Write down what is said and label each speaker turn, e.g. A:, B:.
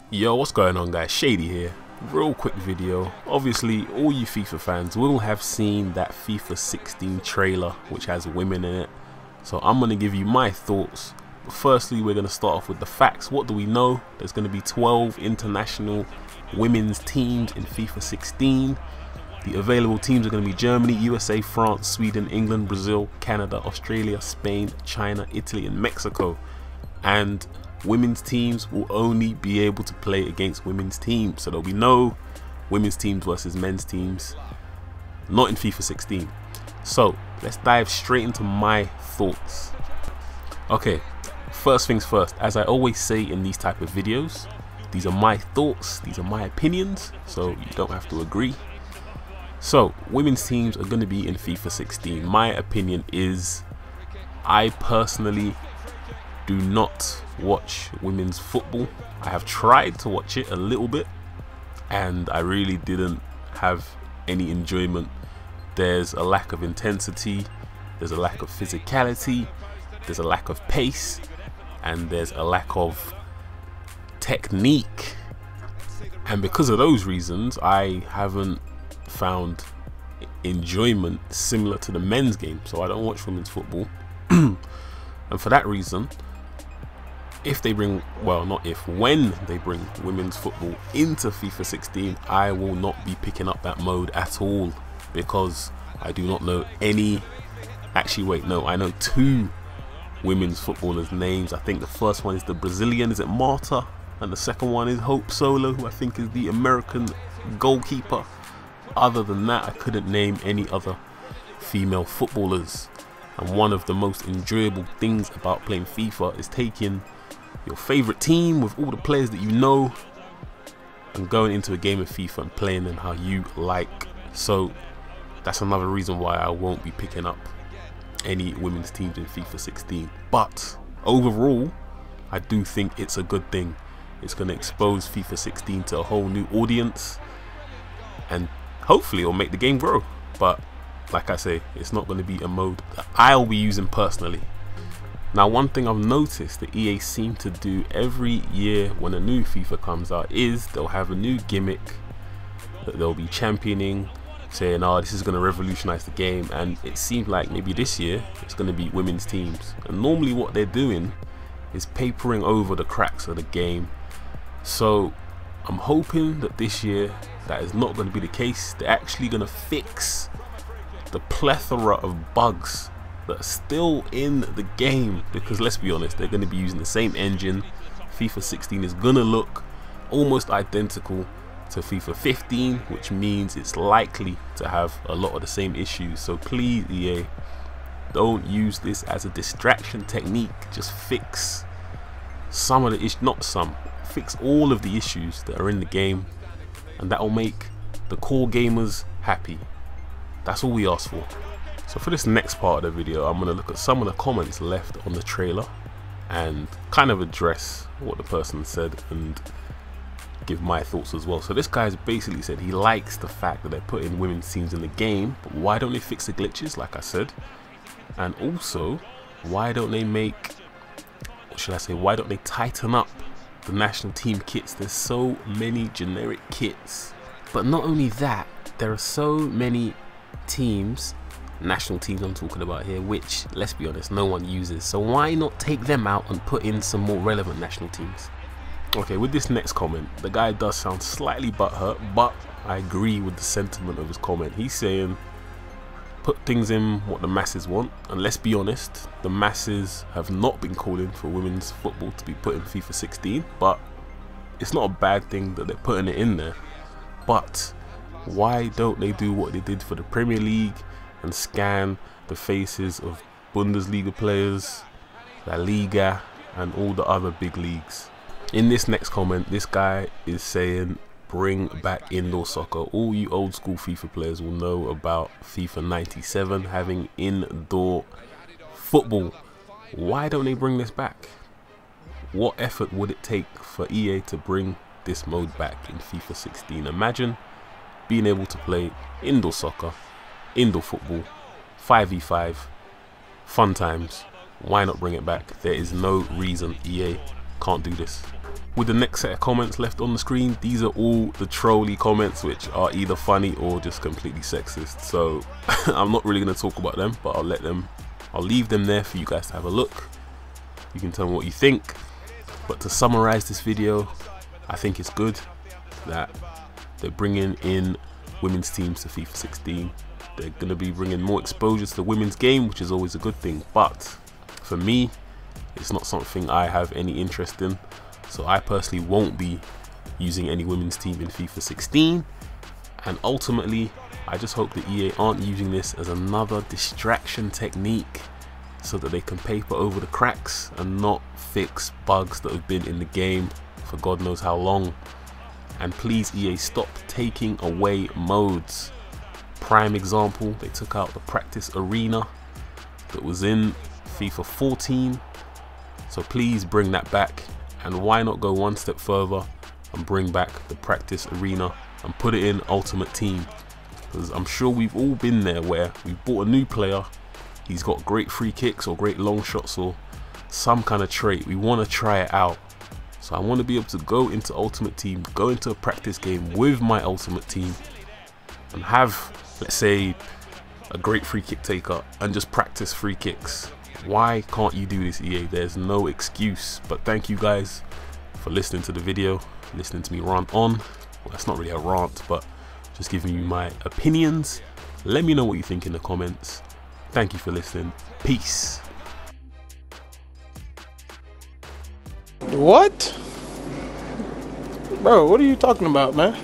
A: Yo, what's going on guys? Shady here. Real quick video. Obviously all you FIFA fans will have seen that FIFA 16 trailer which has women in it. So I'm going to give you my thoughts. But firstly we're going to start off with the facts. What do we know? There's going to be 12 international women's teams in FIFA 16. The available teams are going to be Germany, USA, France, Sweden, England, Brazil, Canada, Australia, Spain, China, Italy and Mexico. And women's teams will only be able to play against women's teams. So there'll be no women's teams versus men's teams. Not in FIFA 16. So let's dive straight into my thoughts. Okay, first things first. As I always say in these type of videos, these are my thoughts, these are my opinions, so you don't have to agree. So women's teams are going to be in FIFA 16. My opinion is, I personally do not watch women's football. I have tried to watch it a little bit and I really didn't have any enjoyment. There's a lack of intensity, there's a lack of physicality, there's a lack of pace, and there's a lack of technique. And because of those reasons, I haven't found enjoyment similar to the men's game. So I don't watch women's football. And for that reason, if they bring, well, not if, when they bring women's football into FIFA 16, I will not be picking up that mode at all, because I do not know any. Actually wait, no, I know two women's footballers' names. I think the first one is the Brazilian, is it Marta? And the second one is Hope Solo, who I think is the American goalkeeper. Other than that, I couldn't name any other female footballers. And one of the most enjoyable things about playing FIFA is taking your favorite team with all the players that you know and going into a game of FIFA and playing them how you like. So that's another reason why I won't be picking up any women's teams in FIFA 16. But overall, I do think it's a good thing. It's going to expose FIFA 16 to a whole new audience and hopefully it'll make the game grow. But like I say, it's not going to be a mode that I'll be using personally. Now, one thing I've noticed that EA seem to do every year when a new FIFA comes out is they'll have a new gimmick that they'll be championing, saying, oh, this is going to revolutionize the game. And it seems like maybe this year it's going to be women's teams. And normally what they're doing is papering over the cracks of the game. So I'm hoping that this year that is not going to be the case. They're actually going to fix the plethora of bugs that are still in the game, because let's be honest, they're going to be using the same engine. FIFA 16 is going to look almost identical to FIFA 15, which means it's likely to have a lot of the same issues. So please, EA, don't use this as a distraction technique. Just fix some of the issues, not some, fix all of the issues that are in the game, and that will make the core gamers happy. That's all we ask for. So for this next part of the video, I'm going to look at some of the comments left on the trailer and kind of address what the person said and give my thoughts as well. So this guy's basically said he likes the fact that they're putting women's teams in the game, but why don't they fix the glitches like I said? And also, why don't they make, what should I say, why don't they tighten up the national team kits? There's so many generic kits. But not only that, there are so many teams, national teams I'm talking about here, which, let's be honest, no one uses. So why not take them out and put in some more relevant national teams? Okay, with this next comment, the guy does sound slightly butthurt, but I agree with the sentiment of his comment. He's saying put things in what the masses want, and let's be honest, the masses have not been calling for women's football to be put in FIFA 16, but it's not a bad thing that they're putting it in there. But why don't they do what they did for the Premier League and scan the faces of Bundesliga players, La Liga and all the other big leagues? In this next comment, this guy is saying bring back indoor soccer. All you old school FIFA players will know about FIFA 97 having indoor football. Why don't they bring this back? What effort would it take for EA to bring this mode back in FIFA 16? Imagine being able to play indoor soccer, indoor football, 5v5, fun times. Why not bring it back? There is no reason EA can't do this. With the next set of comments left on the screen, these are all the trolly comments, which are either funny or just completely sexist. So I'm not really going to talk about them, but I'll leave them there for you guys to have a look. You can tell me what you think. But to summarize this video, I think it's good that they're bringing in women's teams to FIFA 16. They're going to be bringing more exposure to the women's game, which is always a good thing. But for me, it's not something I have any interest in. So I personally won't be using any women's team in FIFA 16. And ultimately, I just hope that EA aren't using this as another distraction technique so that they can paper over the cracks and not fix bugs that have been in the game for God knows how long. And please, EA, stop taking away modes. Prime example, they took out the practice arena that was in FIFA 14. So please bring that back. And why not go one step further and bring back the practice arena and put it in Ultimate Team? Because I'm sure we've all been there where we've bought a new player, he's got great free kicks or great long shots or some kind of trait. We want to try it out. So I want to be able to go into Ultimate Team, go into a practice game with my Ultimate Team and have, let's say, a great free kick taker and just practice free kicks. Why can't you do this, EA? There's no excuse. But thank you guys for listening to the video, listening to me rant on. Well, that's not really a rant, but just giving you my opinions. Let me know what you think in the comments. Thank you for listening. Peace.
B: What? Bro, what are you talking about, man?